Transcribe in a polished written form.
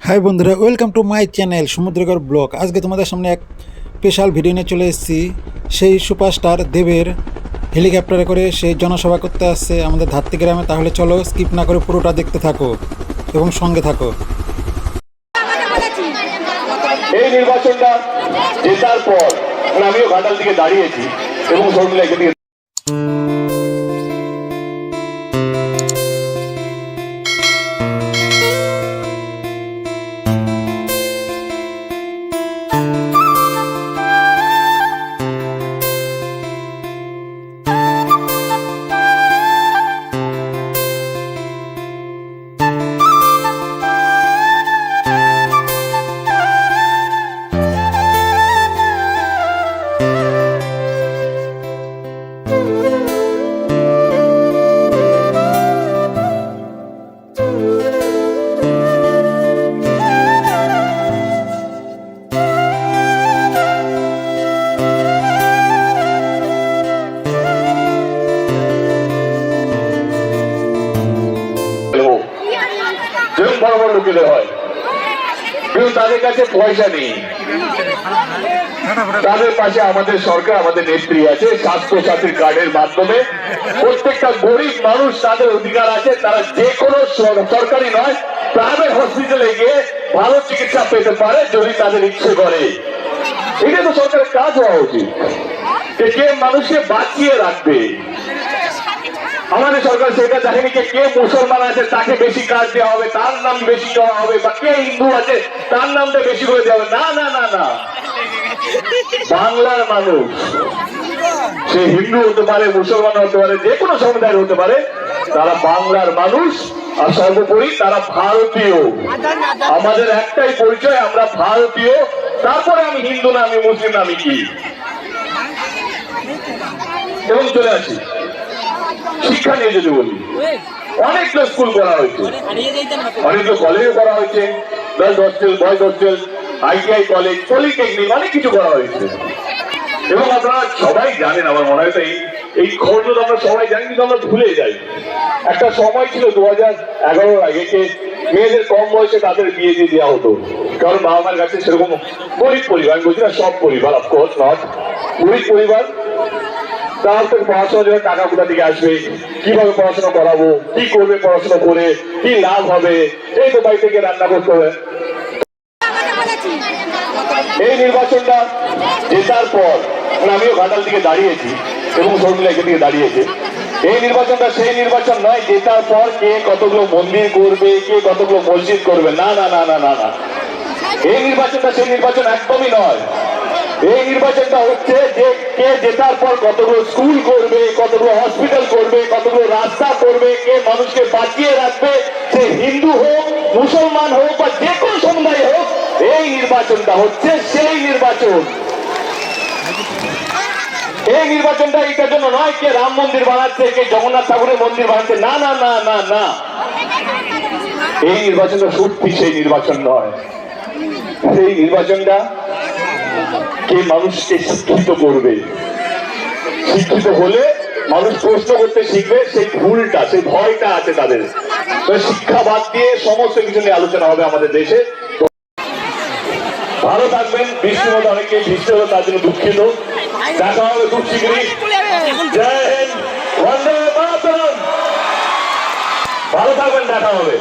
High বন্ধুরা, welcome to my channel Samudragarh blog. আজকে তোমাদের সামনে এক স্পেশাল ভিডিও নিয়ে চলে এসেছি। সেই সুপারস্টার দেবের হেলিকপ্টারে করে সেই জনসভা করতে আসছে আমাদের ধাত্রী গ্রামে। তাহলে চলো স্কিপ না করে পুরোটা দেখতে থাকো এবং সঙ্গে থাকো। এই নির্বাচনটা জেতার পর আমিও ঘাটাল দিকে দাঁড়িয়েছি এবং শর্মিলা এদিকে বড় বড় লোকেদের হয়, কিন্তু তাদের কাছে পয়সা নেই। তাদের পাশে আমাদের সরকার, আমাদের নেত্রী আছে। স্বাস্থ্য সাথীর কার্ডের মাধ্যমে প্রত্যেকটা গরিব মানুষ তাদের অধিকার আছে। তারা যে কোনো সরকারি নয়, প্রাইভেট হসপিটালে গিয়ে ভালো চিকিৎসা পেতে পারে যদি তাদের ইচ্ছে করে। এটা তো সরকারের কাজ হওয়া উচিত, কে মানুষকে বাঁচিয়ে রাখবে। আমাদের সরকার সেটা দেখেনি কে মুসলমান আছে তাকে বেশি কাজ দেওয়া হবে, তার নাম বেশি দেওয়া হবে, বা কে হিন্দু আছে তার নামটা বেশি করে দেওয়া হবে। না না না না, বাংলার মানুষ, সে হিন্দু হতে পারে, মুসলমান হতে পারে, যে কোনো সমুদায়ের হতে পারে, তারা বাংলার মানুষ। আর সর্বোপরি তারা ভারতীয়। আমাদের একটাই পরিচয়, আমরা ভারতীয়। তারপরে আমি হিন্দু না, আমি মুসলিম না, আমি কি। এবং চলে আসি শিক্ষা নিয়ে যদি বলি, অনেকগুলো স্কুল করা হয়েছে, অনেকগুলো কলেজও করা হয়েছে, girls hostel, boys hostel, ITI college, polytechnic, অনেক কিছু করা হয়েছে। এবং আপনারা সবাই জানেন, আমার মনে হয় এই খবরগুলো আমরা সবাই জানি, কিন্তু আমরা ভুলে যাই। একটা সময় ছিল 2011 আগে যে মেয়েদের কম বয়সে তাদের বিয়ে দিয়ে দেওয়া হতো, কারণ বাবা মার কাছে সেরকম, গরিব পরিবার, আমি বলছি না সব পরিবার, অফকোর্স নট, গরিব পরিবার, তার থেকে পড়াশোনার জন্য টাকা কোথা থেকে আসবে, কিভাবে পড়াশোনা করাবো, কি করবে পড়াশোনা করে, কি লাভ হবে, এই তো বাড়ি থেকে রান্না করতে হবে। এই নির্বাচনটা জেতার পর আমিও ঘাটাল দিকে দাঁড়িয়েছি এবং শর্মিলা এদিকে দাঁড়িয়েছে। এই নির্বাচনটা সেই নির্বাচন নয় জেতার পর কে কতগুলো মন্দির করবে, কে কতগুলো মসজিদ করবে। না না না না না না, এই নির্বাচনটা সেই নির্বাচন একদমই নয়। এই নির্বাচনটা হচ্ছে যে কে জেতার পর কতগুলো স্কুল করবে, কতগুলো হসপিটাল করবে, কতগুলো রাস্তা করবে, কে মানুষকে বাঁচিয়ে রাখবে, সে হিন্দু হোক, মুসলমান হোক, বা যে কোনো সমুদায় হোক। এই নির্বাচনটা হচ্ছে সেই নির্বাচন। এই নির্বাচনটা এটার জন্য নয় কে রাম মন্দির বানাচ্ছে, কে জগন্নাথ ঠাকুরের মন্দির বানাচ্ছে। না না না না না, এই নির্বাচনটা সত্যি সেই নির্বাচন নয়। সেই নির্বাচনটা কে মানুষকে শিক্ষিত করবে। শিক্ষিত হলে মানুষ প্রশ্ন করতে শিখবে, সেই ভুলটা, সেই ভয়টা আছে তাদের। শিক্ষা বাদ দিয়ে সমস্ত কিছু নিয়ে আলোচনা হবে আমাদের দেশে। ভালো থাকবেন। বৃষ্টির মধ্যে অনেকে বৃষ্টি হলো, তার জন্য দুঃখিত। দেখা হবে খুব শীঘ্রই। জয় হিন্দ, বন্দে মাতরম। ভালো থাকবেন, দেখা হবে।